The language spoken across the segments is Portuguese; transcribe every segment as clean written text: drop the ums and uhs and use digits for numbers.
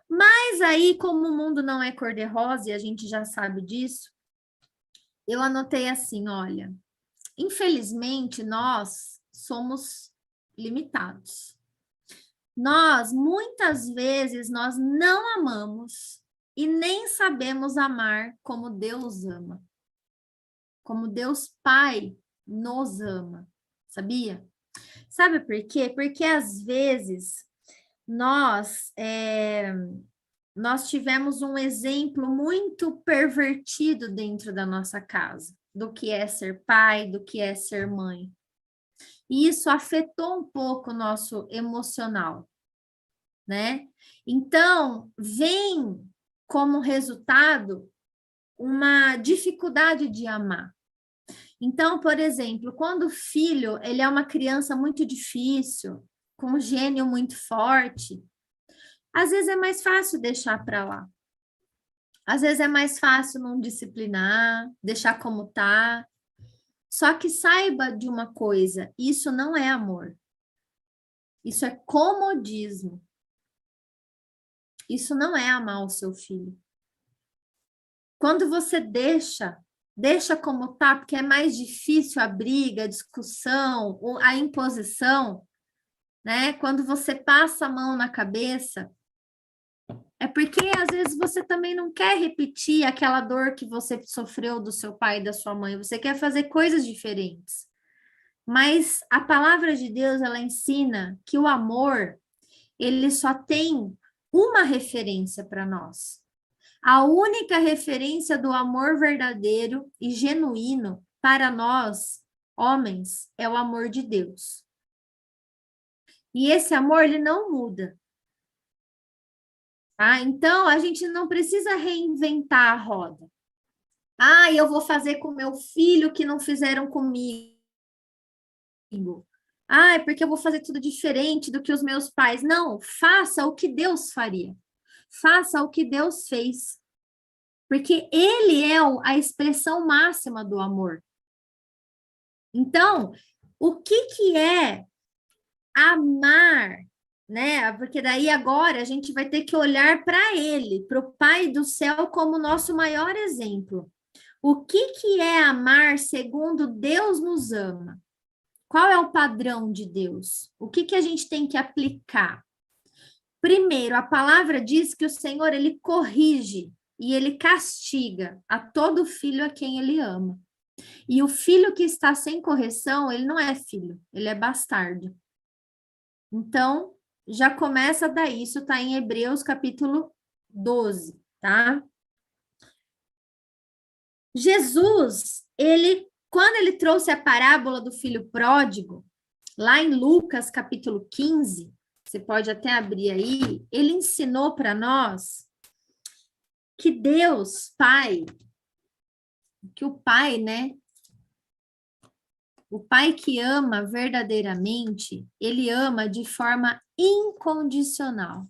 Mas aí, como o mundo não é cor-de-rosa e a gente já sabe disso, eu anotei assim, olha, infelizmente nós somos limitados. Nós, muitas vezes, nós não amamos e nem sabemos amar como Deus ama, como Deus Pai nos ama, sabia? Sabe por quê? Porque às vezes nós tivemos um exemplo muito pervertido dentro da nossa casa, do que é ser pai, do que é ser mãe. E isso afetou um pouco o nosso emocional, né? Então, vem como resultado uma dificuldade de amar. Então, por exemplo, quando o filho, ele é uma criança muito difícil, com um gênio muito forte, às vezes é mais fácil deixar para lá. Às vezes é mais fácil não disciplinar, deixar como tá. Só que saiba de uma coisa, isso não é amor. Isso é comodismo. Isso não é amar o seu filho. Quando você deixa como tá, porque é mais difícil a briga, a discussão, a imposição, né? Quando você passa a mão na cabeça, é porque às vezes você também não quer repetir aquela dor que você sofreu do seu pai e da sua mãe, você quer fazer coisas diferentes. Mas a palavra de Deus, ela ensina que o amor, ele só tem uma referência para nós. A única referência do amor verdadeiro e genuíno para nós, homens, é o amor de Deus. E esse amor, ele não muda. Tá? Então, a gente não precisa reinventar a roda. Ah, eu vou fazer com meu filho o que não fizeram comigo. Ah, é porque eu vou fazer tudo diferente do que os meus pais. Não, faça o que Deus faria. Faça o que Deus fez. Porque Ele é a expressão máxima do amor. Então, o que é amar, né? Porque daí agora a gente vai ter que olhar para Ele, para o Pai do céu, como nosso maior exemplo. O que é amar segundo Deus nos ama? Qual é o padrão de Deus? O que a gente tem que aplicar? Primeiro, a palavra diz que o Senhor, ele corrige e ele castiga a todo filho a quem ele ama. E o filho que está sem correção, ele não é filho, ele é bastardo. Então, já começa daí, isso está em Hebreus capítulo 12, tá? Jesus, quando ele trouxe a parábola do filho pródigo, lá em Lucas capítulo 15, você pode até abrir aí, ele ensinou para nós que Deus, Pai, que o Pai, né? O Pai que ama verdadeiramente, ele ama de forma incondicional.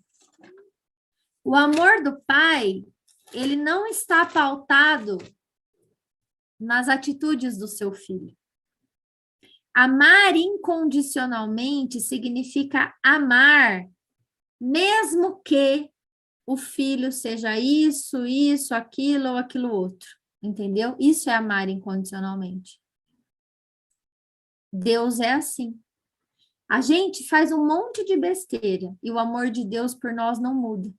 O amor do Pai, ele não está pautado nas atitudes do seu filho. Amar incondicionalmente significa amar, mesmo que o filho seja isso, aquilo ou aquilo outro. Entendeu? Isso é amar incondicionalmente. Deus é assim. A gente faz um monte de besteira e o amor de Deus por nós não muda.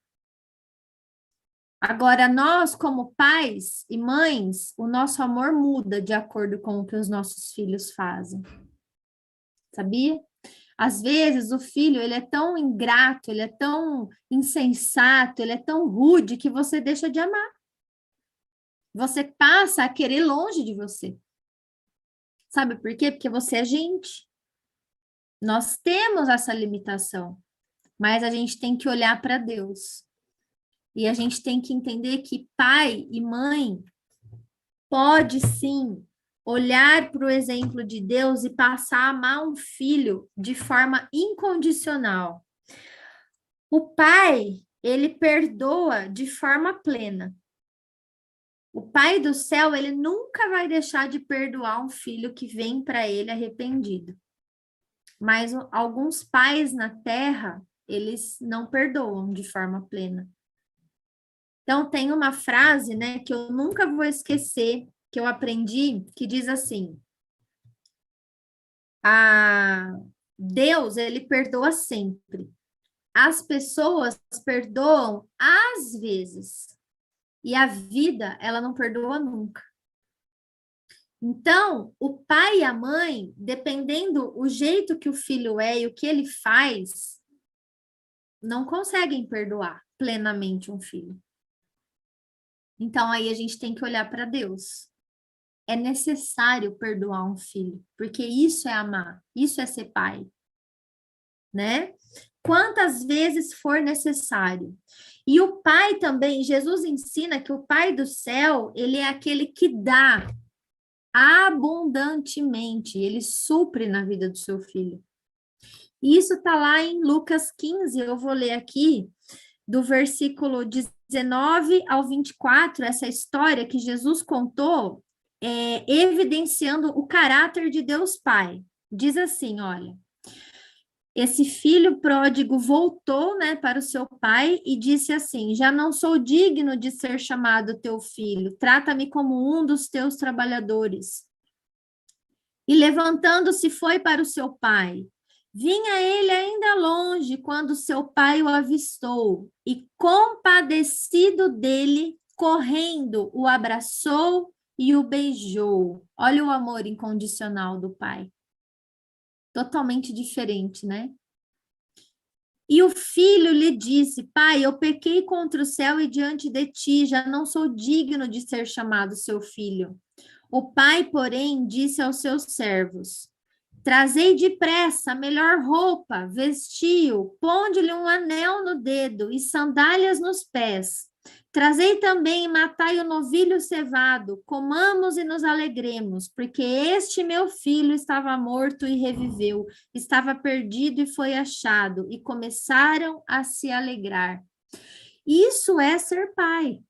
Agora, nós, como pais e mães, o nosso amor muda de acordo com o que os nossos filhos fazem. Sabia? Às vezes, o filho, ele é tão ingrato, ele é tão insensato, ele é tão rude que você deixa de amar. Você passa a querer longe de você. Sabe por quê? Porque você é gente. Nós temos essa limitação, mas a gente tem que olhar para Deus. E a gente tem que entender que pai e mãe pode sim olhar para o exemplo de Deus e passar a amar um filho de forma incondicional. O pai, ele perdoa de forma plena. O pai do céu, ele nunca vai deixar de perdoar um filho que vem para ele arrependido. Mas alguns pais na terra, eles não perdoam de forma plena. Então, tem uma frase, né, que eu nunca vou esquecer, que eu aprendi, que diz assim: a Deus, ele perdoa sempre. As pessoas perdoam às vezes, e a vida, ela não perdoa nunca. Então, o pai e a mãe, dependendo o jeito que o filho é e o que ele faz, não conseguem perdoar plenamente um filho. Então, aí a gente tem que olhar para Deus. É necessário perdoar um filho, porque isso é amar, isso é ser pai, né? Quantas vezes for necessário. E o pai também, Jesus ensina que o pai do céu, ele é aquele que dá abundantemente, ele supre na vida do seu filho. E isso está lá em Lucas 15, eu vou ler aqui, do versículo 19 ao 24, essa história que Jesus contou, evidenciando o caráter de Deus Pai. Diz assim, olha, esse filho pródigo voltou, né, para o seu pai e disse assim: já não sou digno de ser chamado teu filho, trata-me como um dos teus trabalhadores. E levantando-se foi para o seu pai. Vinha ele ainda longe quando seu pai o avistou e, compadecido dele, correndo, o abraçou e o beijou. Olha o amor incondicional do pai. Totalmente diferente, né? E o filho lhe disse: pai, eu pequei contra o céu e diante de ti, já não sou digno de ser chamado seu filho. O pai, porém, disse aos seus servos: trazei depressa a melhor roupa, vestiu, ponde-lhe um anel no dedo e sandálias nos pés. Trazei também e matai o novilho cevado, comamos e nos alegremos, porque este meu filho estava morto e reviveu, estava perdido e foi achado, e começaram a se alegrar. Isso é ser pai,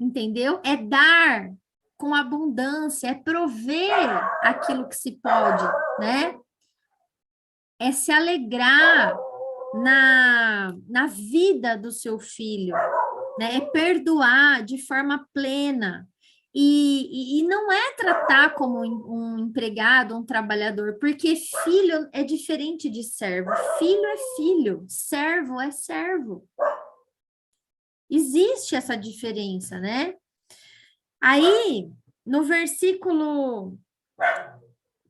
entendeu? É dar com abundância, é prover aquilo que se pode, né? É se alegrar na vida do seu filho, né? É perdoar de forma plena. E não é tratar como um empregado, um trabalhador, porque filho é diferente de servo. Filho é filho, servo é servo. Existe essa diferença, né? Aí, no versículo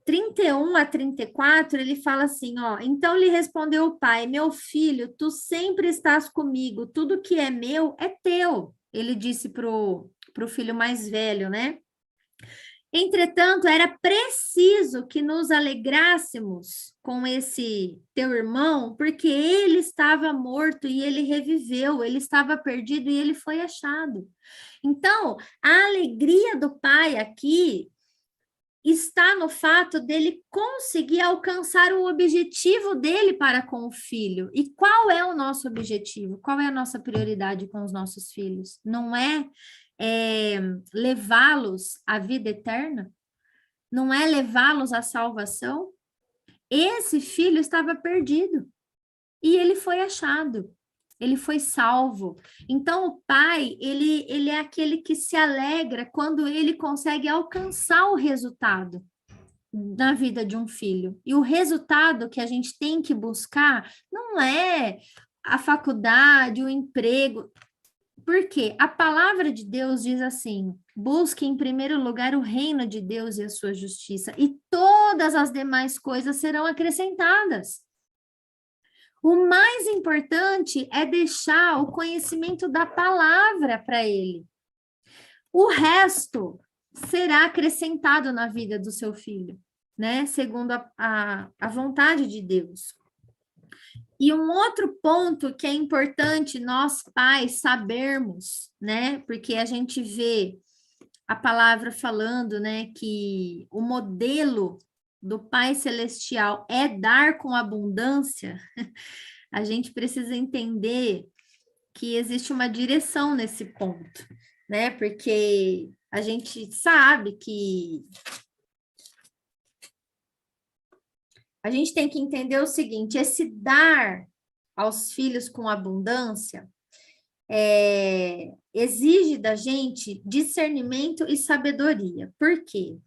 31 a 34, ele fala assim, ó, então lhe respondeu o pai, meu filho, tu sempre estás comigo, tudo que é meu é teu. Ele disse pro filho mais velho, né? Entretanto, era preciso que nos alegrássemos com esse teu irmão, porque ele estava morto e ele reviveu, ele estava perdido e ele foi achado. Então, a alegria do pai aqui está no fato dele conseguir alcançar o objetivo dele para com o filho. E qual é o nosso objetivo? Qual é a nossa prioridade com os nossos filhos? Não é levá-los à vida eterna? Não é levá-los à salvação? Esse filho estava perdido e ele foi achado. Ele foi salvo. Então, o pai, ele é aquele que se alegra quando ele consegue alcançar o resultado na vida de um filho. E o resultado que a gente tem que buscar não é a faculdade, o emprego, porque a palavra de Deus diz assim: busque em primeiro lugar o reino de Deus e a sua justiça, e todas as demais coisas serão acrescentadas. O mais importante é deixar o conhecimento da palavra para ele. O resto será acrescentado na vida do seu filho, né? Segundo a vontade de Deus. E um outro ponto que é importante nós pais sabermos, né? Porque a gente vê a palavra falando, né, que o modelo do Pai Celestial é dar com abundância, a gente precisa entender que existe uma direção nesse ponto, né? Porque a gente sabe que a gente tem que entender o seguinte: esse dar aos filhos com abundância exige da gente discernimento e sabedoria. Por quê?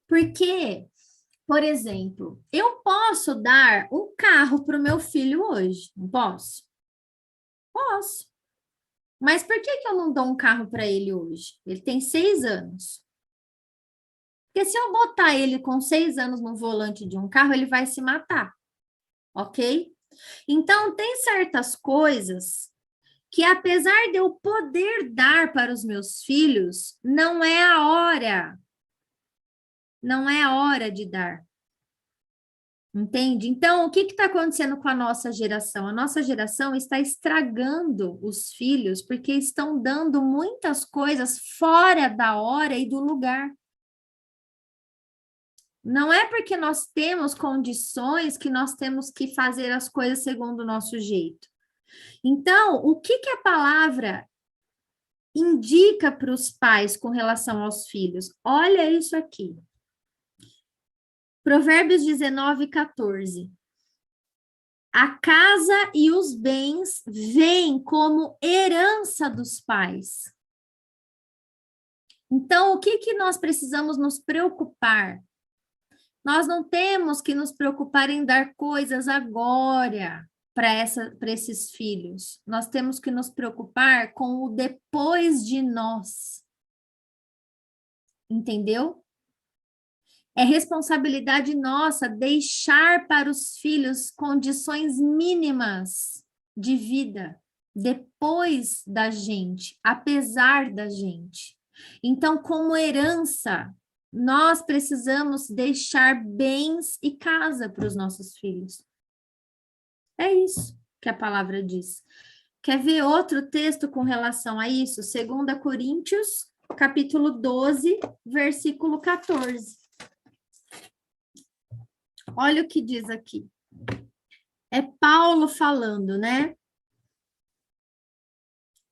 Porque, por exemplo, eu posso dar um carro para o meu filho hoje, não posso? Posso. Mas por que que eu não dou um carro para ele hoje? Ele tem 6 anos. Porque se eu botar ele com 6 anos no volante de um carro, ele vai se matar, ok? Então, tem certas coisas que, apesar de eu poder dar para os meus filhos, não é a hora. Não é a hora de dar. Entende? Então, o que está acontecendo com a nossa geração? A nossa geração está estragando os filhos porque estão dando muitas coisas fora da hora e do lugar. Não é porque nós temos condições que nós temos que fazer as coisas segundo o nosso jeito. Então, o que que a palavra indica para os pais com relação aos filhos? Olha isso aqui. Provérbios 19:14. A casa e os bens vêm como herança dos pais. Então, o que que nós precisamos nos preocupar? Nós não temos que nos preocupar em dar coisas agora para esses filhos. Nós temos que nos preocupar com o depois de nós. Entendeu? É responsabilidade nossa deixar para os filhos condições mínimas de vida depois da gente, apesar da gente. Então, como herança, nós precisamos deixar bens e casa para os nossos filhos. É isso que a palavra diz. Quer ver outro texto com relação a isso? 2 Coríntios, capítulo 12, versículo 14. Olha o que diz aqui. É Paulo falando, né?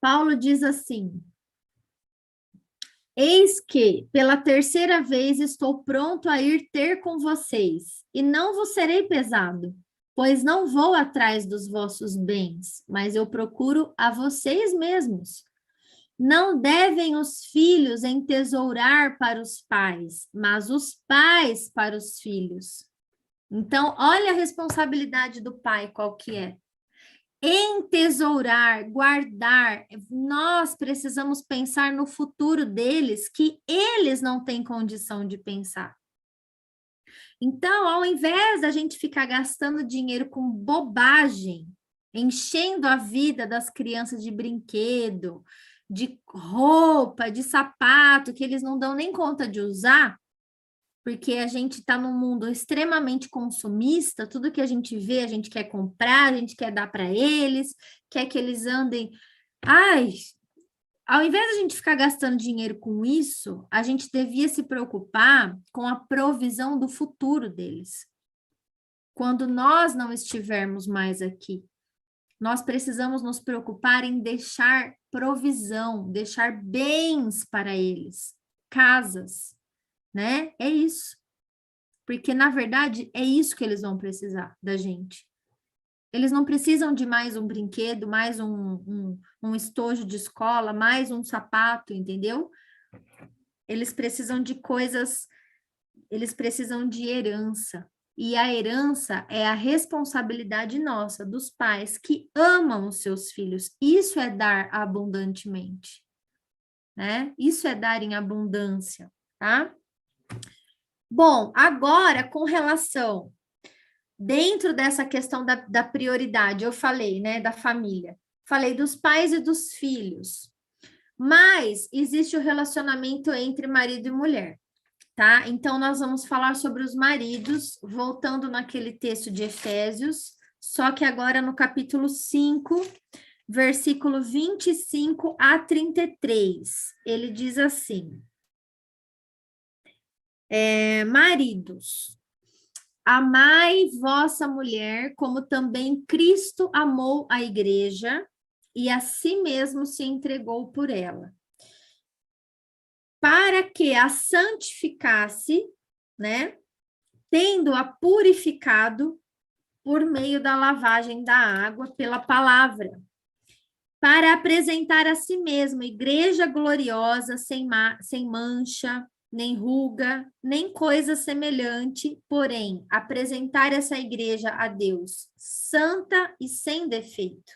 Paulo diz assim: eis que, pela terceira vez, estou pronto a ir ter com vocês, e não vos serei pesado, pois não vou atrás dos vossos bens, mas eu procuro a vocês mesmos. Não devem os filhos entesourar para os pais, mas os pais para os filhos. Então, olha a responsabilidade do pai, qual que é? Entesourar, guardar, nós precisamos pensar no futuro deles, que eles não têm condição de pensar. Então, ao invés da gente ficar gastando dinheiro com bobagem, enchendo a vida das crianças de brinquedo, de roupa, de sapato, que eles não dão nem conta de usar, porque a gente está num mundo extremamente consumista, tudo que a gente vê, a gente quer comprar, a gente quer dar para eles, quer que eles andem. Ai, ao invés de a gente ficar gastando dinheiro com isso, a gente devia se preocupar com a provisão do futuro deles. Quando nós não estivermos mais aqui, nós precisamos nos preocupar em deixar provisão, deixar bens para eles, casas, né? É isso. Porque, na verdade, é isso que eles vão precisar da gente. Eles não precisam de mais um brinquedo, mais um estojo de escola, mais um sapato, entendeu? Eles precisam de coisas, eles precisam de herança. E a herança é a responsabilidade nossa, dos pais que amam os seus filhos. Isso é dar abundantemente, né? Isso é dar em abundância, tá? Bom, agora com relação, dentro dessa questão da prioridade, eu falei, né, da família, falei dos pais e dos filhos, mas existe o relacionamento entre marido e mulher, tá? Então, nós vamos falar sobre os maridos, voltando naquele texto de Efésios, só que agora no capítulo 5, versículo 25 a 33, ele diz assim: maridos, amai vossa mulher, como também Cristo amou a igreja e a si mesmo se entregou por ela, para que a santificasse, né, tendo-a purificado por meio da lavagem da água pela palavra, para apresentar a si mesmo igreja gloriosa, sem mancha, nem ruga, nem coisa semelhante, porém, apresentar essa igreja a Deus santa e sem defeito.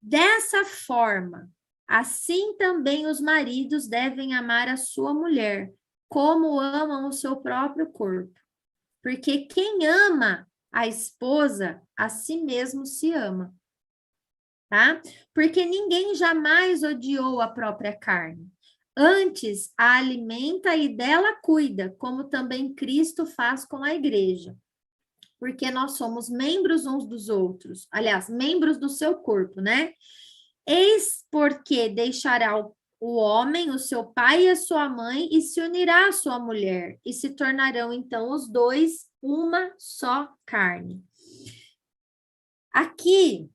Dessa forma, assim também os maridos devem amar a sua mulher, como amam o seu próprio corpo. Porque quem ama a esposa, a si mesmo se ama. Tá? Porque ninguém jamais odiou a própria carne. Antes, a alimenta e dela cuida, como também Cristo faz com a igreja. Porque nós somos membros uns dos outros. Aliás, membros do seu corpo, né? Eis porque deixará o homem, o seu pai e a sua mãe, e se unirá à sua mulher, e se tornarão, então, os dois uma só carne. Aqui,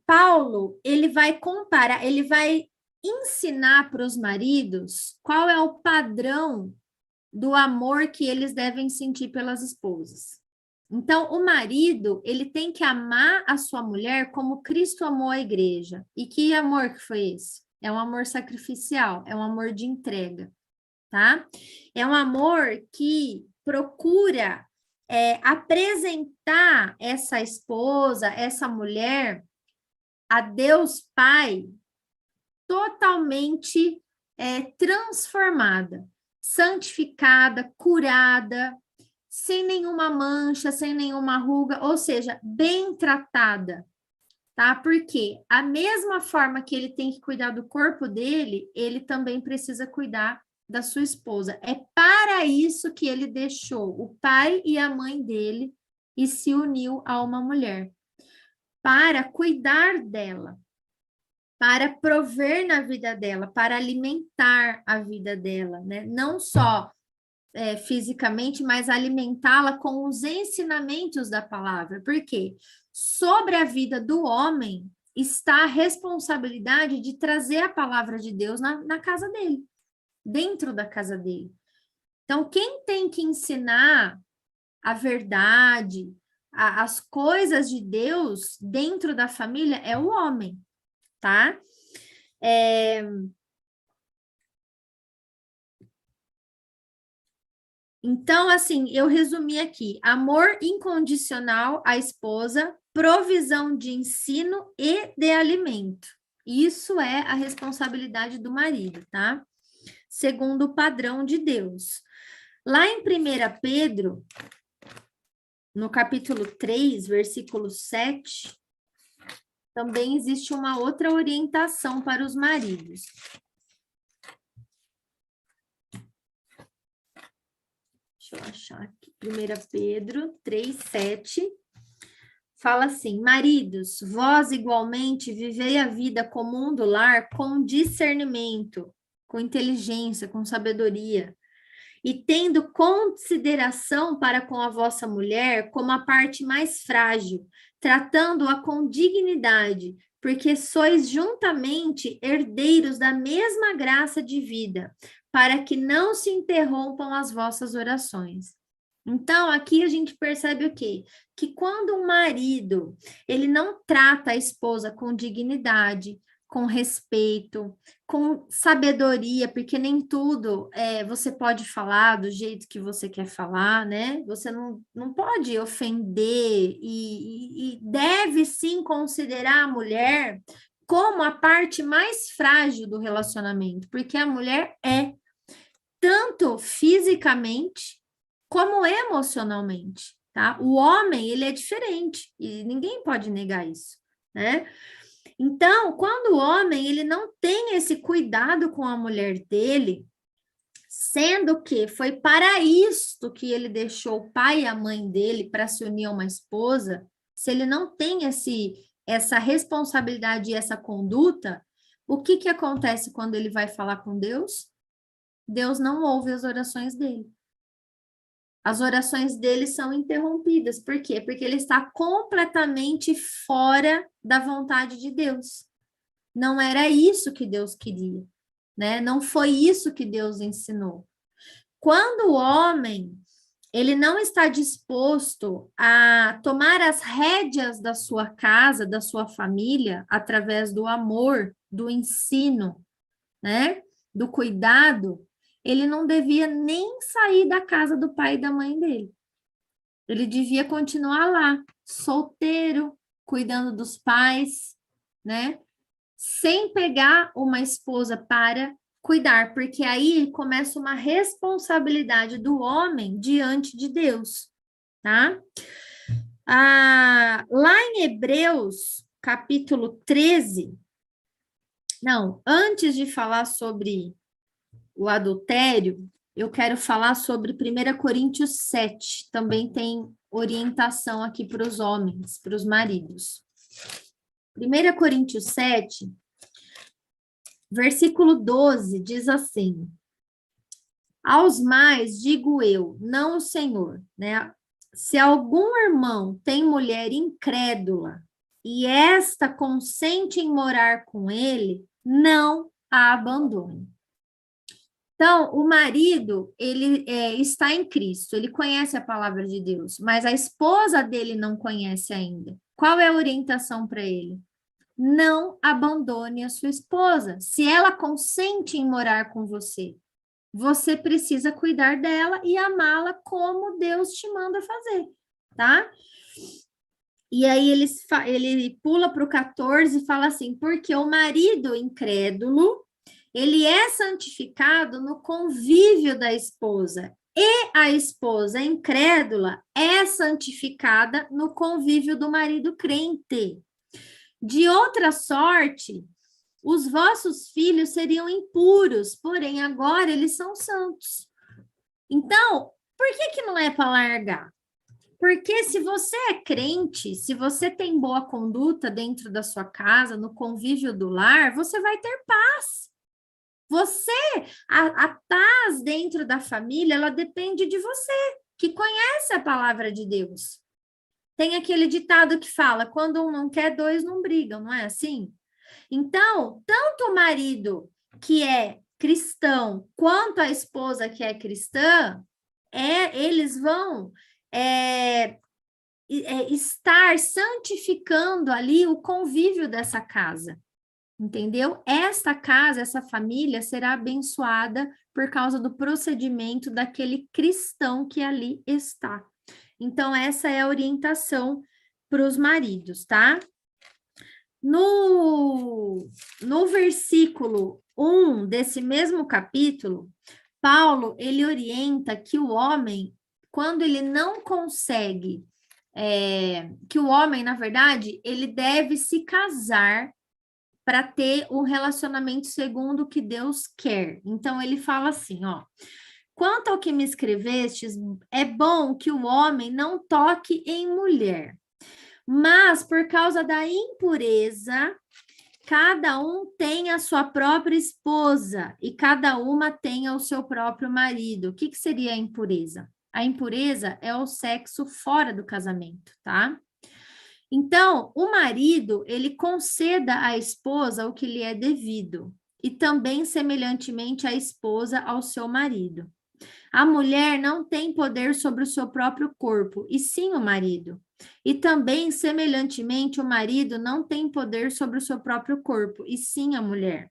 Paulo, ele vai comparar, ele vai ensinar para os maridos qual é o padrão do amor que eles devem sentir pelas esposas. Então, o marido, ele tem que amar a sua mulher como Cristo amou a igreja. E que amor que foi esse? É um amor sacrificial, é um amor de entrega, tá? É um amor que procura apresentar essa esposa, essa mulher, a Deus Pai, totalmente transformada, santificada, curada, sem nenhuma mancha, sem nenhuma ruga, ou seja, bem tratada, tá? Porque a mesma forma que ele tem que cuidar do corpo dele, ele também precisa cuidar da sua esposa. É para isso que ele deixou o pai e a mãe dele e se uniu a uma mulher, para cuidar dela, para prover na vida dela, para alimentar a vida dela, né? Não só fisicamente, mas alimentá-la com os ensinamentos da palavra. Por quê? Sobre a vida do homem está a responsabilidade de trazer a palavra de Deus na casa dele, dentro da casa dele. Então, quem tem que ensinar a verdade, as coisas de Deus dentro da família é o homem, tá? Então, assim, eu resumi aqui: amor incondicional à esposa, provisão de ensino e de alimento. Isso é a responsabilidade do marido, tá? Segundo o padrão de Deus. Lá em 1 Pedro, no capítulo 3, versículo 7, também existe uma outra orientação para os maridos. Deixa eu achar aqui. 1 Pedro 3, 7. Fala assim: maridos, vós igualmente vivei a vida comum do lar com discernimento, com inteligência, com sabedoria, e tendo consideração para com a vossa mulher como a parte mais frágil, tratando-a com dignidade, porque sois juntamente herdeiros da mesma graça de vida, para que não se interrompam as vossas orações. Então, aqui a gente percebe o quê? Que quando um marido, ele não trata a esposa com dignidade, com respeito, com sabedoria, porque nem tudo você pode falar do jeito que você quer falar, né? Você não pode ofender e deve sim considerar a mulher como a parte mais frágil do relacionamento, porque a mulher é tanto fisicamente como emocionalmente, tá? O homem, ele é diferente e ninguém pode negar isso, né? Então, quando o homem, ele não tem esse cuidado com a mulher dele, sendo que foi para isto que ele deixou o pai e a mãe dele para se unir a uma esposa, se ele não tem essa responsabilidade e essa conduta, o que que acontece quando ele vai falar com Deus? Deus não ouve as orações dele. As orações dele são interrompidas. Por quê? Porque ele está completamente fora da vontade de Deus. Não era isso que Deus queria, né? Não foi isso que Deus ensinou. Quando o homem, ele não está disposto a tomar as rédeas da sua casa, da sua família, através do amor, do ensino, né? Do cuidado, ele não devia nem sair da casa do pai e da mãe dele. Ele devia continuar lá, solteiro, cuidando dos pais, né? Sem pegar uma esposa para cuidar, porque aí começa uma responsabilidade do homem diante de Deus, tá? Lá em Hebreus, capítulo 13, não, antes de falar sobre o adultério, eu quero falar sobre 1 Coríntios 7, também tem orientação aqui para os homens, para os maridos. 1 Coríntios 7, versículo 12, diz assim: aos mais digo eu, não o Senhor, né? Se algum irmão tem mulher incrédula e esta consente em morar com ele, não a abandone. Então, o marido, ele está em Cristo, ele conhece a palavra de Deus, mas a esposa dele não conhece ainda. Qual é a orientação para ele? Não abandone a sua esposa. Se ela consente em morar com você, você precisa cuidar dela e amá-la como Deus te manda fazer, tá? E aí ele pula para o 14 e fala assim, porque o marido incrédulo, ele é santificado no convívio da esposa, e a esposa incrédula é santificada no convívio do marido crente. De outra sorte, os vossos filhos seriam impuros, porém agora eles são santos. Então, por que não é para largar? Porque se você é crente, se você tem boa conduta dentro da sua casa, no convívio do lar, você vai ter paz. A paz dentro da família, ela depende de você, que conhece a palavra de Deus. Tem aquele ditado que fala, quando um não quer, dois não brigam, não é assim? Então, tanto o marido que é cristão, quanto a esposa que é cristã, eles vão estar santificando ali o convívio dessa casa, entendeu? Esta casa, essa família será abençoada por causa do procedimento daquele cristão que ali está. Então, essa é a orientação para os maridos, tá? No versículo 1 desse mesmo capítulo, Paulo, ele orienta que o homem, quando ele não consegue, que o homem, na verdade, ele deve se casar para ter um relacionamento segundo o que Deus quer. Então, ele fala assim, ó, quanto ao que me escrevestes, é bom que o homem não toque em mulher, mas por causa da impureza, cada um tem a sua própria esposa e cada uma tem o seu próprio marido. O que seria a impureza? A impureza é o sexo fora do casamento, tá? Então, o marido, ele conceda à esposa o que lhe é devido, e também, semelhantemente, a esposa ao seu marido. A mulher não tem poder sobre o seu próprio corpo, e sim o marido. E também, semelhantemente, o marido não tem poder sobre o seu próprio corpo, e sim a mulher.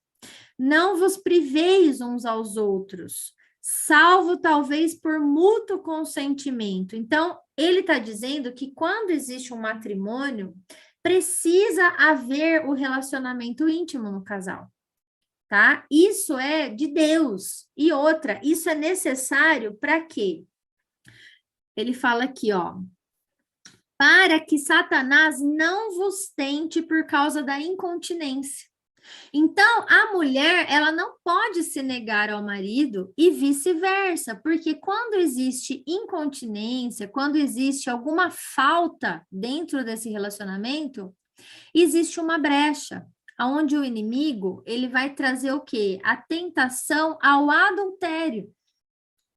Não vos priveis uns aos outros, salvo talvez por mútuo consentimento. Então, ele está dizendo que quando existe um matrimônio, precisa haver o relacionamento íntimo no casal, tá? Isso é de Deus. E outra, isso é necessário para quê? Ele fala aqui, ó, para que Satanás não vos tente por causa da incontinência. Então, a mulher, ela não pode se negar ao marido e vice-versa, porque quando existe incontinência, quando existe alguma falta dentro desse relacionamento, existe uma brecha, onde o inimigo, ele vai trazer o quê? A tentação ao adultério,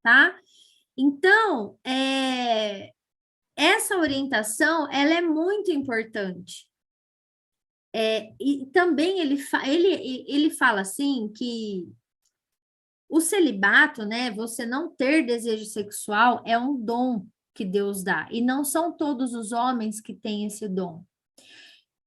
tá? Então, essa orientação, ela é muito importante. E também ele fala assim que O celibato, né, você não ter desejo sexual é um dom que Deus dá, e não são todos os homens que têm esse dom.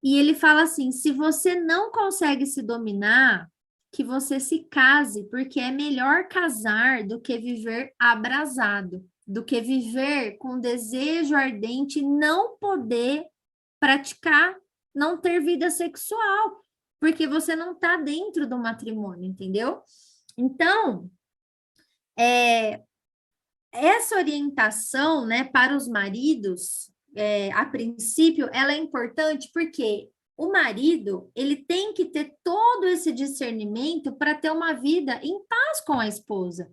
E ele fala assim: se você não consegue se dominar, que você se case, porque é melhor casar do que viver abrasado, do que viver com desejo ardente e não poder praticar, não ter vida sexual, porque você não está dentro do matrimônio, entendeu? Então, essa orientação, né, para os maridos, a princípio, ela é importante porque o marido, ele tem que ter todo esse discernimento para ter uma vida em paz com a esposa,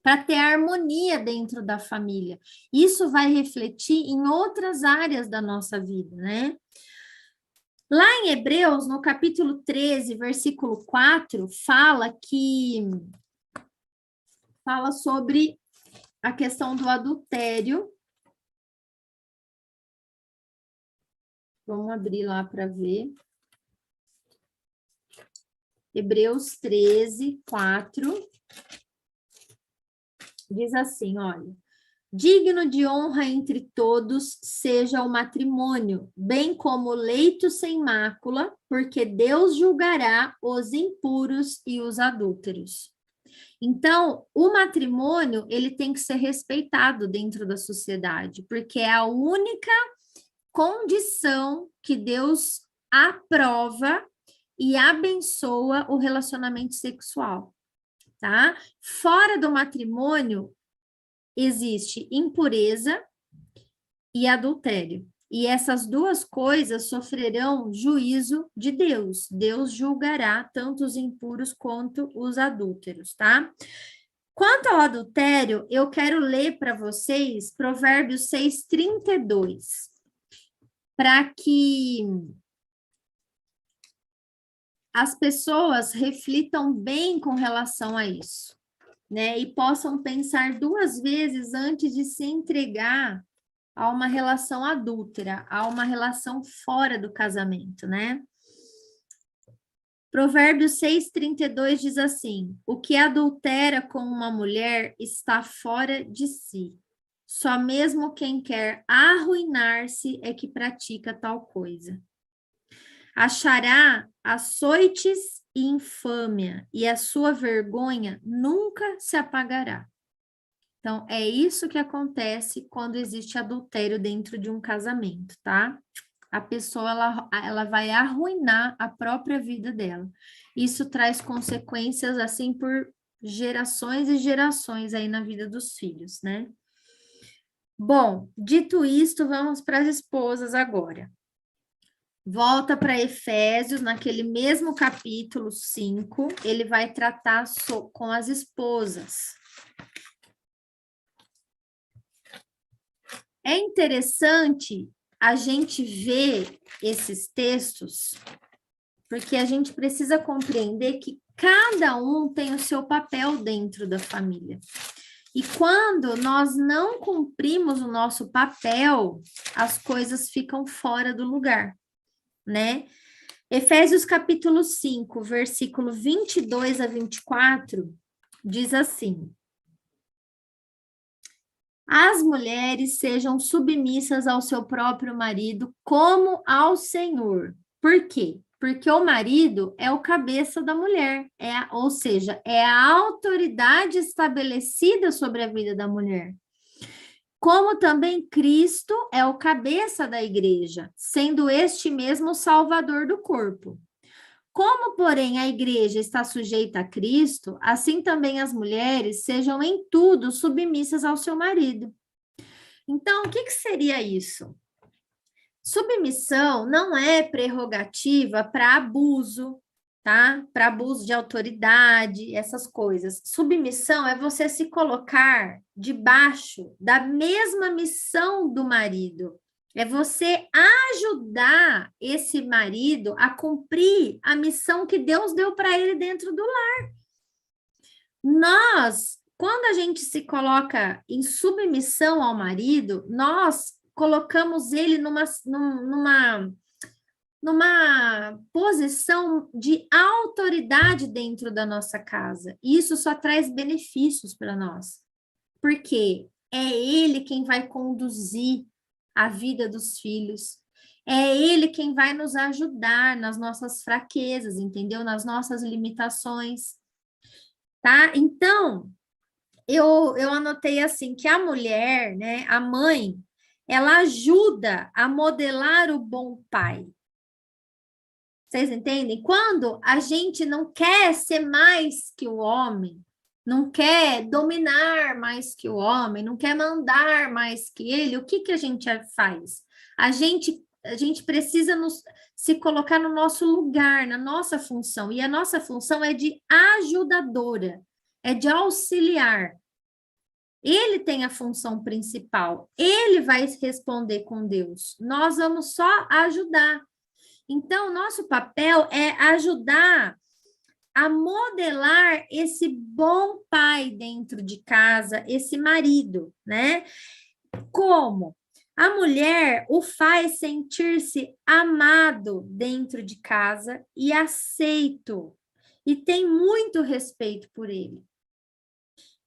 para ter harmonia dentro da família. Isso vai refletir em outras áreas da nossa vida, né? Lá em Hebreus, no capítulo 13, versículo 4, fala sobre a questão do adultério. Vamos abrir lá para ver. Hebreus 13, 4. Diz assim, olha. Digno de honra entre todos seja o matrimônio, bem como o leito sem mácula, porque Deus julgará os impuros e os adúlteros. Então, o matrimônio, ele tem que ser respeitado dentro da sociedade, porque é a única condição que Deus aprova e abençoa o relacionamento sexual, tá? Fora do matrimônio, existe impureza e adultério. E essas duas coisas sofrerão juízo de Deus. Deus julgará tanto os impuros quanto os adúlteros, tá? Quanto ao adultério, eu quero ler para vocês Provérbios 6:32, para que as pessoas reflitam bem com relação a isso, né? E possam pensar duas vezes antes de se entregar a uma relação adúltera, a uma relação fora do casamento, né? Provérbios 6:32 diz assim: o que adultera com uma mulher está fora de si. Só mesmo quem quer arruinar-se é que pratica tal coisa. Achará açoites e infâmia, e a sua vergonha nunca se apagará. Então, é isso que acontece quando existe adultério dentro de um casamento, tá? A pessoa, ela vai arruinar a própria vida dela. Isso traz consequências, assim, por gerações e gerações aí na vida dos filhos, né? Bom, dito isto, vamos para as esposas agora. Volta para Efésios, naquele mesmo capítulo 5, ele vai tratar com as esposas. É interessante a gente ver esses textos, porque a gente precisa compreender que cada um tem o seu papel dentro da família. E quando nós não cumprimos o nosso papel, as coisas ficam fora do lugar, né? Efésios capítulo 5, versículo 22 a 24, diz assim: as mulheres sejam submissas ao seu próprio marido como ao Senhor. Por quê? Porque o marido é o cabeça da mulher, ou seja, é a autoridade estabelecida sobre a vida da mulher. Como também Cristo é o cabeça da igreja, sendo este mesmo o salvador do corpo. Como, porém, a igreja está sujeita a Cristo, assim também as mulheres sejam em tudo submissas ao seu marido. Então, o que seria isso? Submissão não é prerrogativa para abuso, tá? Para abuso de autoridade, essas coisas. Submissão é você se colocar debaixo da mesma missão do marido. É você ajudar esse marido a cumprir a missão que Deus deu para ele dentro do lar. Quando a gente se coloca em submissão ao marido, nós colocamos ele numa posição de autoridade dentro da nossa casa. E isso só traz benefícios para nós. Porque é ele quem vai conduzir a vida dos filhos. É ele quem vai nos ajudar nas nossas fraquezas, entendeu? Nas nossas limitações, tá? Então, eu anotei assim que a mulher, né, a mãe, ela ajuda a modelar o bom pai. Vocês entendem? Quando a gente não quer ser mais que o homem, não quer dominar mais que o homem, não quer mandar mais que ele, o que que a gente faz? A gente precisa se colocar no nosso lugar, na nossa função, e a nossa função é de ajudadora, é de auxiliar. Ele tem a função principal, ele vai responder com Deus. Nós vamos só ajudar. Então, nosso papel é ajudar a modelar esse bom pai dentro de casa, esse marido, né? Como? A mulher o faz sentir-se amado dentro de casa e aceito, e tem muito respeito por ele.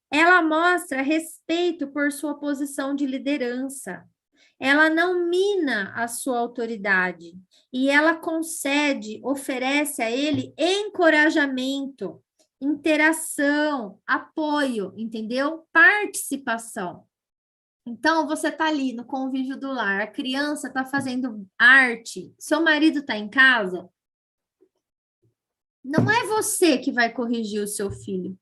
Ela mostra respeito por sua posição de liderança. Ela não mina a sua autoridade e ela concede, oferece a ele encorajamento, interação, apoio, entendeu? Participação. Então, você está ali no convívio do lar, a criança está fazendo arte, seu marido está em casa, não é você que vai corrigir o seu filho,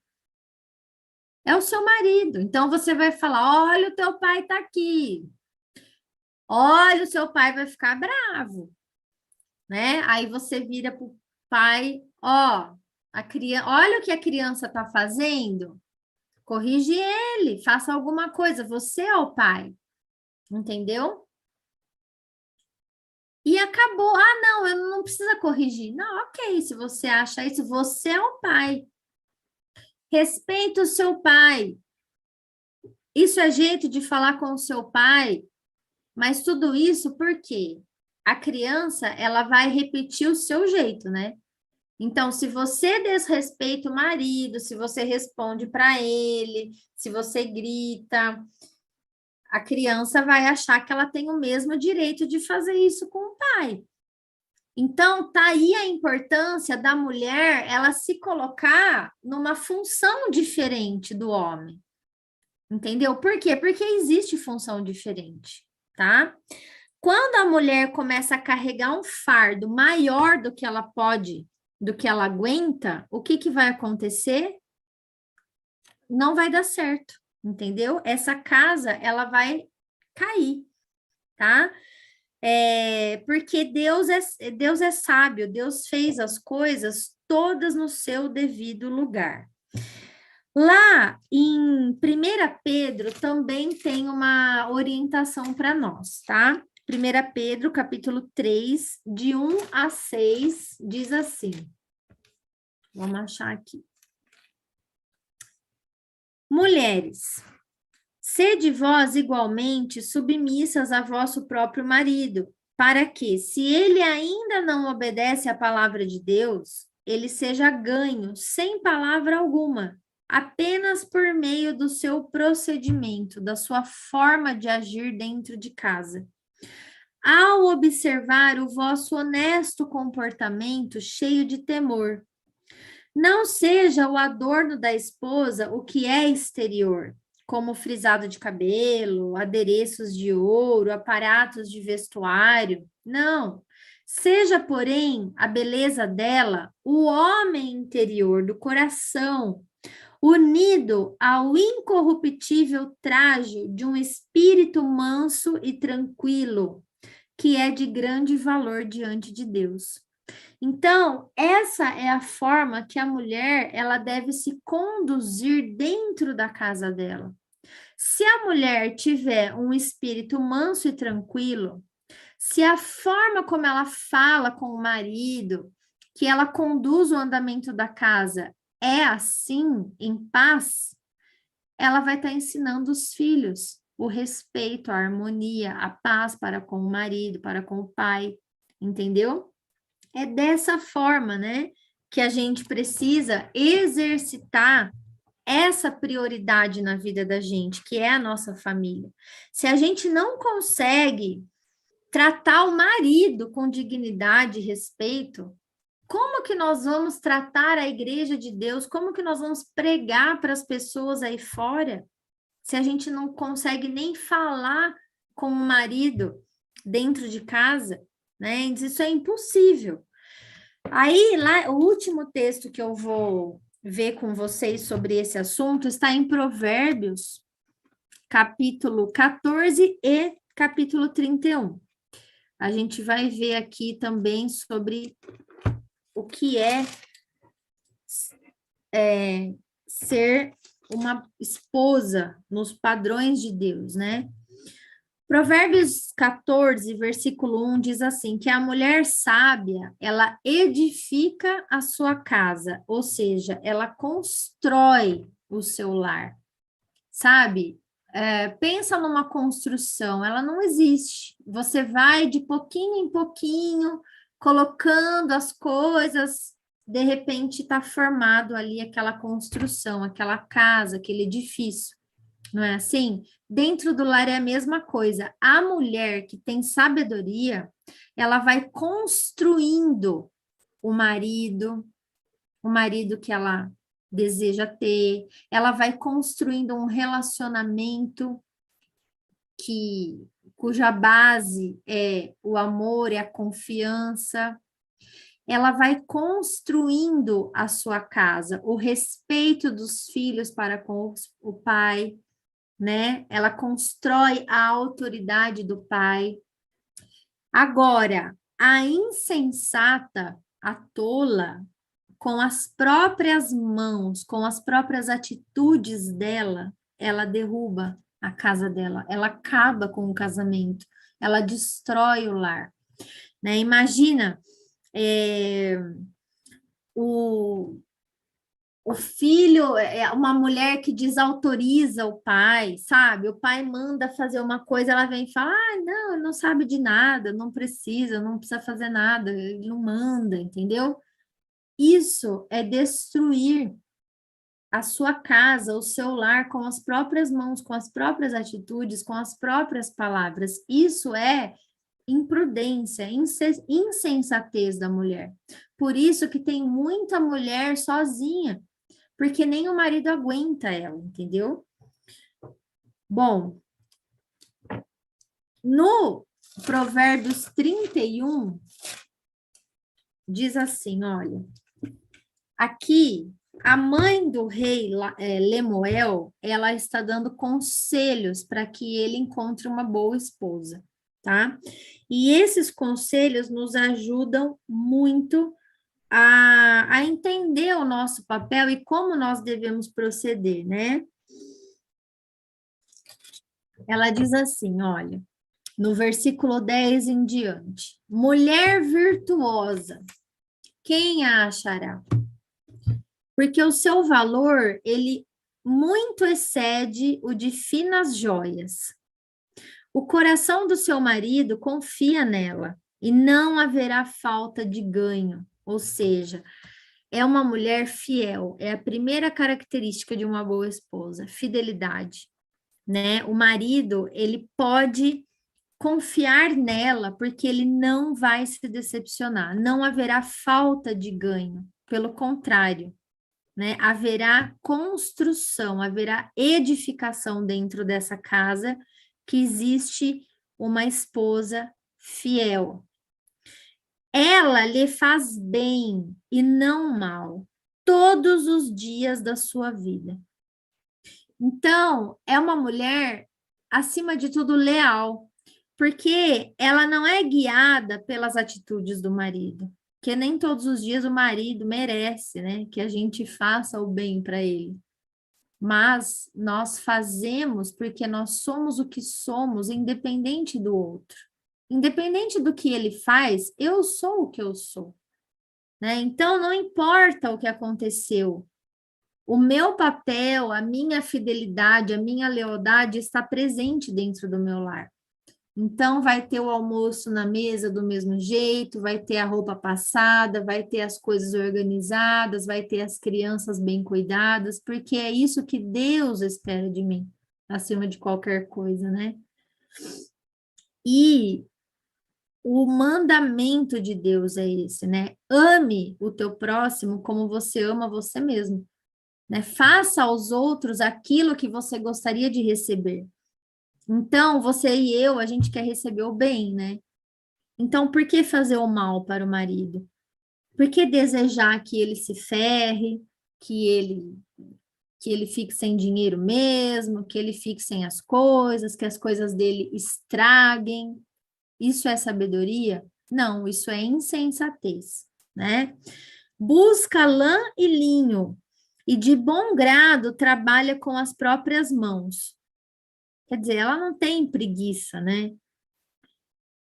é o seu marido. Então, você vai falar: olha, o teu pai está aqui. Olha, o seu pai vai ficar bravo, né? Aí você vira para o pai: ó, a criança, olha o que a criança está fazendo, corrige ele, faça alguma coisa, você é o pai, entendeu? E acabou. Ah, não, eu não precisa corrigir. Não, ok, se você acha isso, você é o pai. Respeita o seu pai. Isso é jeito de falar com o seu pai, mas tudo isso por quê? A criança, ela vai repetir o seu jeito, né? Então, se você desrespeita o marido, se você responde para ele, se você grita, a criança vai achar que ela tem o mesmo direito de fazer isso com o pai. Então, tá aí a importância da mulher ela se colocar numa função diferente do homem. Entendeu? Por quê? Porque existe função diferente, tá? Quando a mulher começa a carregar um fardo maior do que ela pode, do que ela aguenta, o que que vai acontecer? Não vai dar certo, entendeu? Essa casa, ela vai cair, tá? Porque Deus é sábio, Deus fez as coisas todas no seu devido lugar. Lá em 1 Pedro também tem uma orientação para nós, tá? 1 Pedro, capítulo 3, de 1 a 6, diz assim. Vamos achar aqui. Mulheres, sede vós igualmente submissas a vosso próprio marido, para que, se ele ainda não obedece à palavra de Deus, ele seja ganho sem palavra alguma, apenas por meio do seu procedimento, da sua forma de agir dentro de casa. Ao observar o vosso honesto comportamento cheio de temor, não seja o adorno da esposa o que é exterior, como frisado de cabelo, adereços de ouro, aparatos de vestuário. Não. Seja, porém, a beleza dela o homem interior do coração, unido ao incorruptível traje de um espírito manso e tranquilo, que é de grande valor diante de Deus. Então, essa é a forma que a mulher ela deve se conduzir dentro da casa dela. Se a mulher tiver um espírito manso e tranquilo, se a forma como ela fala com o marido, que ela conduz o andamento da casa é assim, em paz, ela vai estar ensinando os filhos o respeito, a harmonia, a paz para com o marido, para com o pai, entendeu? É dessa forma, né, que a gente precisa exercitar essa prioridade na vida da gente, que é a nossa família. Se a gente não consegue tratar o marido com dignidade e respeito, como que nós vamos tratar a igreja de Deus? Como que nós vamos pregar para as pessoas aí fora, se a gente não consegue nem falar com o marido dentro de casa, né? Isso é impossível. Aí, lá, o último texto que eu vou ver com vocês sobre esse assunto está em Provérbios, capítulo 14 e capítulo 31. A gente vai ver aqui também sobre o que é ser uma esposa nos padrões de Deus, né? Provérbios 14, versículo 1 diz assim, que a mulher sábia, ela edifica a sua casa, ou seja, ela constrói o seu lar, sabe? Pensa numa construção, ela não existe. Você vai de pouquinho em pouquinho, colocando as coisas, de repente está formado ali aquela construção, aquela casa, aquele edifício, não é assim? Dentro do lar é a mesma coisa. A mulher que tem sabedoria, ela vai construindo o marido que ela deseja ter, ela vai construindo um relacionamento cuja base é o amor e a confiança. Ela vai construindo a sua casa, o respeito dos filhos para com o pai, né? Ela constrói a autoridade do pai. Agora, a insensata, a tola, com as próprias mãos, com as próprias atitudes dela, ela derruba a casa dela, ela acaba com o casamento, ela destrói o lar, né? Imagina o, o filho é uma mulher que desautoriza o pai, sabe? O pai manda fazer uma coisa, ela vem e fala: ah, não, ele não sabe de nada, não precisa fazer nada, ele não manda, entendeu? Isso é destruir a sua casa, o seu lar com as próprias mãos, com as próprias atitudes, com as próprias palavras. Isso é imprudência, insensatez da mulher. Por isso que tem muita mulher sozinha, porque nem o marido aguenta ela, entendeu? Bom, no Provérbios 31, diz assim, olha, aqui a mãe do rei Lemuel, ela está dando conselhos para que ele encontre uma boa esposa, tá? E esses conselhos nos ajudam muito a entender o nosso papel e como nós devemos proceder, né? Ela diz assim, olha, no versículo 10 em diante, mulher virtuosa, quem a achará? Porque o seu valor, ele muito excede o de finas joias. O coração do seu marido confia nela e não haverá falta de ganho. Ou seja, é uma mulher fiel. É a primeira característica de uma boa esposa, fidelidade, né? O marido, ele pode confiar nela porque ele não vai se decepcionar. Não haverá falta de ganho. Pelo contrário, né? Haverá construção, haverá edificação dentro dessa casa que existe uma esposa fiel. Ela lhe faz bem e não mal todos os dias da sua vida. Então, é uma mulher, acima de tudo, leal, porque ela não é guiada pelas atitudes do marido, que nem todos os dias o marido merece, né, que a gente faça o bem para ele. Mas nós fazemos porque nós somos o que somos, independente do outro. Independente do que ele faz, eu sou o que eu sou, né? Então não importa o que aconteceu. O meu papel, a minha fidelidade, a minha lealdade está presente dentro do meu lar. Então, vai ter o almoço na mesa do mesmo jeito, vai ter a roupa passada, vai ter as coisas organizadas, vai ter as crianças bem cuidadas, porque é isso que Deus espera de mim, acima de qualquer coisa, né? E o mandamento de Deus é esse, né? Ame o teu próximo como você ama você mesmo, né? Faça aos outros aquilo que você gostaria de receber. Então, você e eu, a gente quer receber o bem, né? Então, por que fazer o mal para o marido? Por que desejar que ele se ferre, que ele que ele fique sem dinheiro mesmo, que ele fique sem as coisas, que as coisas dele estraguem? Isso é sabedoria? Não, isso é insensatez, né? Busca lã e linho, e de bom grado trabalha com as próprias mãos. Quer dizer, ela não tem preguiça, né?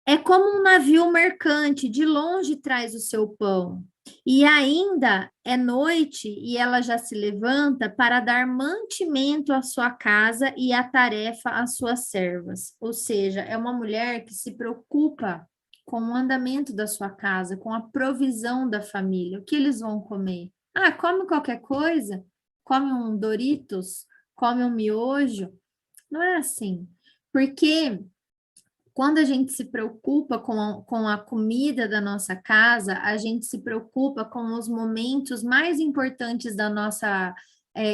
É como um navio mercante, de longe traz o seu pão. E ainda é noite e ela já se levanta para dar mantimento à sua casa e a tarefa às suas servas. Ou seja, é uma mulher que se preocupa com o andamento da sua casa, com a provisão da família. O que eles vão comer? Ah, come qualquer coisa? Come um Doritos? Come um miojo? Não é assim. Porque quando a gente se preocupa com a comida da nossa casa, a gente se preocupa com os momentos mais importantes da nossa,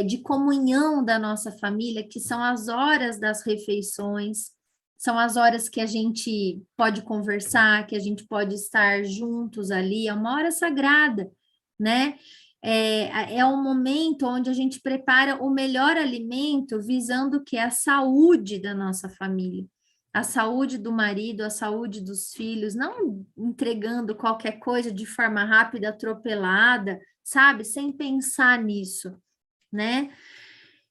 de comunhão da nossa família, que são as horas das refeições, são as horas que a gente pode conversar, que a gente pode estar juntos ali, é uma hora sagrada, né? É um momento onde a gente prepara o melhor alimento, visando que é a saúde da nossa família, a saúde do marido, a saúde dos filhos, não entregando qualquer coisa de forma rápida, atropelada, sabe? Sem pensar nisso, né?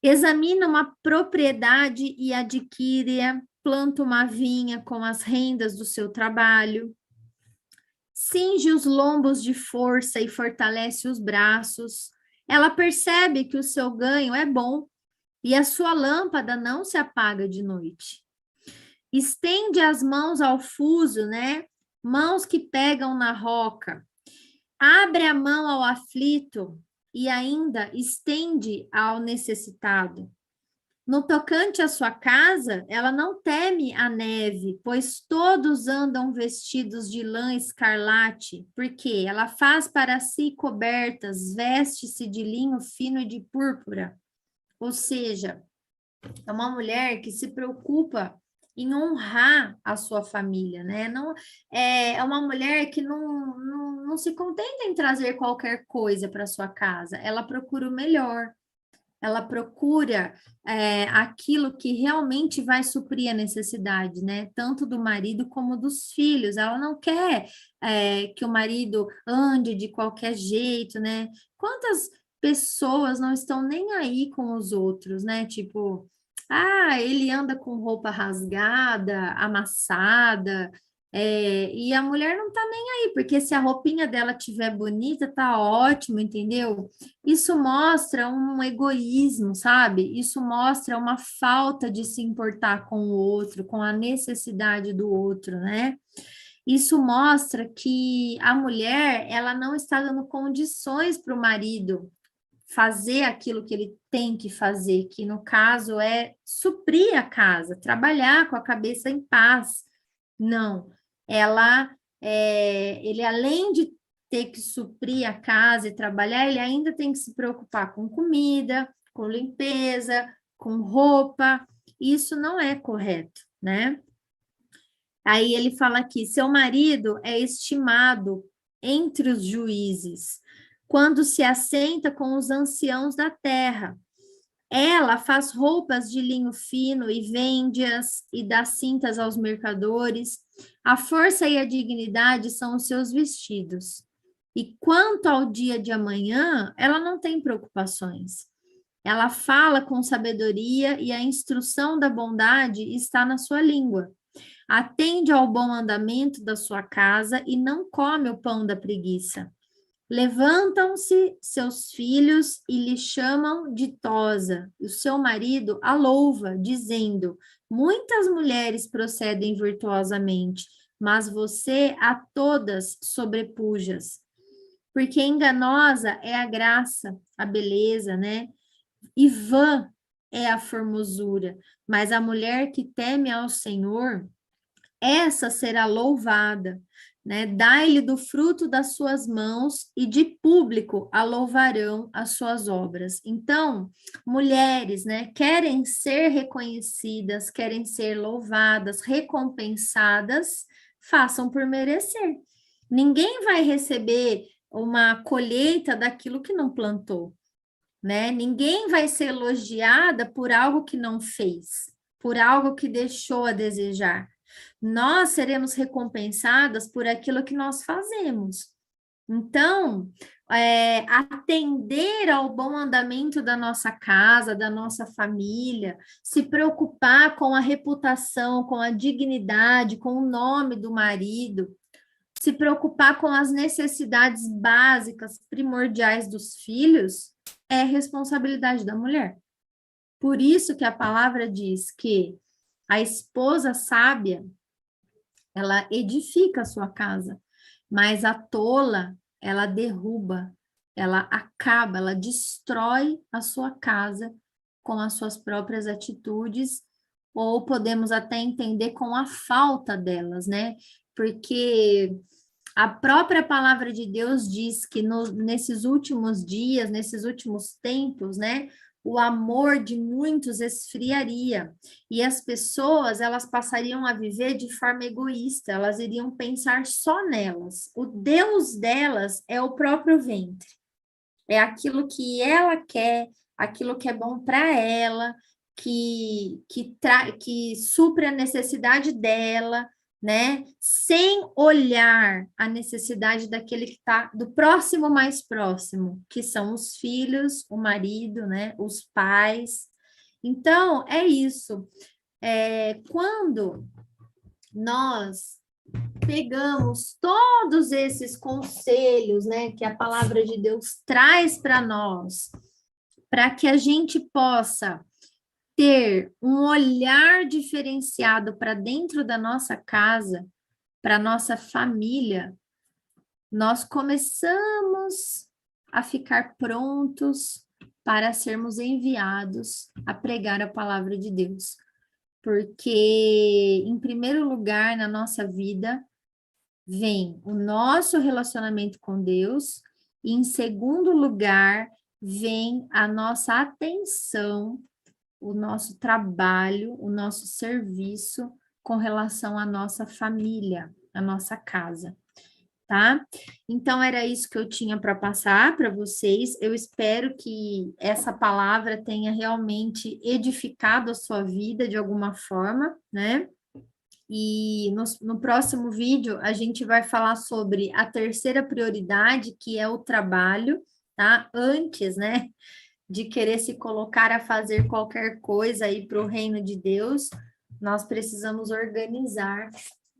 Examina uma propriedade e adquire-a, planta uma vinha com as rendas do seu trabalho, cinge os lombos de força e fortalece os braços. Ela percebe que o seu ganho é bom e a sua lâmpada não se apaga de noite. Estende as mãos ao fuso, né? Mãos que pegam na roca. Abre a mão ao aflito e ainda estende ao necessitado. No tocante à sua casa, ela não teme a neve, pois todos andam vestidos de lã escarlate, porque ela faz para si cobertas, veste-se de linho fino e de púrpura. Ou seja, é uma mulher que se preocupa em honrar a sua família, né? Não, é uma mulher que não se contenta em trazer qualquer coisa para sua casa, ela procura o melhor, ela procura aquilo que realmente vai suprir a necessidade, né? Tanto do marido como dos filhos. Ela não quer que o marido ande de qualquer jeito, né? Quantas pessoas não estão nem aí com os outros, né? Tipo, ah, ele anda com roupa rasgada, amassada, e a mulher não tá nem aí, porque se a roupinha dela tiver bonita, tá ótimo, entendeu? Isso mostra um egoísmo, sabe? Isso mostra uma falta de se importar com o outro, com a necessidade do outro, né? Isso mostra que a mulher, ela não está dando condições para o marido fazer aquilo que ele tem que fazer, que no caso é suprir a casa, trabalhar com a cabeça em paz. Não, ele além de ter que suprir a casa e trabalhar, ele ainda tem que se preocupar com comida, com limpeza, com roupa. Isso não é correto, né? Aí ele fala aqui: seu marido é estimado entre os juízes, quando se assenta com os anciãos da terra. Ela faz roupas de linho fino e vende-as e dá cintas aos mercadores. A força e a dignidade são os seus vestidos. E quanto ao dia de amanhã, ela não tem preocupações. Ela fala com sabedoria e a instrução da bondade está na sua língua. Atende ao bom andamento da sua casa e não come o pão da preguiça. Levantam-se seus filhos e lhe chamam ditosa. O seu marido a louva, dizendo: muitas mulheres procedem virtuosamente, mas você a todas sobrepujas. Porque enganosa é a graça, a beleza, né? E vã é a formosura. Mas a mulher que teme ao Senhor, essa será louvada, né? Dai-lhe do fruto das suas mãos e de público a louvarão as suas obras. Então, mulheres, né, querem ser reconhecidas, querem ser louvadas, recompensadas, façam por merecer. Ninguém vai receber uma colheita daquilo que não plantou, né? Ninguém vai ser elogiada por algo que não fez, por algo que deixou a desejar. Nós seremos recompensadas por aquilo que nós fazemos. Então, atender ao bom andamento da nossa casa, da nossa família, se preocupar com a reputação, com a dignidade, com o nome do marido, se preocupar com as necessidades básicas, primordiais dos filhos, é responsabilidade da mulher. Por isso que a palavra diz que a esposa sábia, ela edifica a sua casa, mas a tola, ela derruba, ela acaba, ela destrói a sua casa com as suas próprias atitudes, ou podemos até entender com a falta delas, né? Porque a própria palavra de Deus diz que nesses últimos dias, nesses últimos tempos, né, o amor de muitos esfriaria e as pessoas, elas passariam a viver de forma egoísta, elas iriam pensar só nelas. O Deus delas é o próprio ventre, é aquilo que ela quer, aquilo que é bom para ela, que supre a necessidade dela, né? Sem olhar a necessidade daquele que está do próximo mais próximo, que são os filhos, o marido, né? Os pais. Então, é isso. Quando nós pegamos todos esses conselhos, né, que a palavra de Deus traz para nós, para que a gente possa ter um olhar diferenciado para dentro da nossa casa, para nossa família, nós começamos a ficar prontos para sermos enviados a pregar a palavra de Deus. Porque, em primeiro lugar, na nossa vida, vem o nosso relacionamento com Deus, e em segundo lugar, vem a nossa atenção, o nosso trabalho, o nosso serviço com relação à nossa família, à nossa casa, tá? Então, era isso que eu tinha para passar para vocês. Eu espero que essa palavra tenha realmente edificado a sua vida de alguma forma, né? E no próximo vídeo a gente vai falar sobre a terceira prioridade, que é o trabalho, tá? Antes, né, de querer se colocar a fazer qualquer coisa aí para o reino de Deus, nós precisamos organizar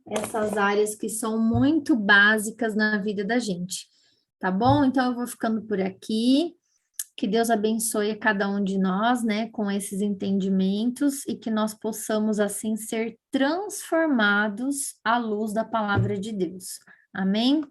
essas áreas que são muito básicas na vida da gente, tá bom? Então eu vou ficando por aqui. Que Deus abençoe cada um de nós, né, com esses entendimentos e que nós possamos, assim, ser transformados à luz da palavra de Deus. Amém?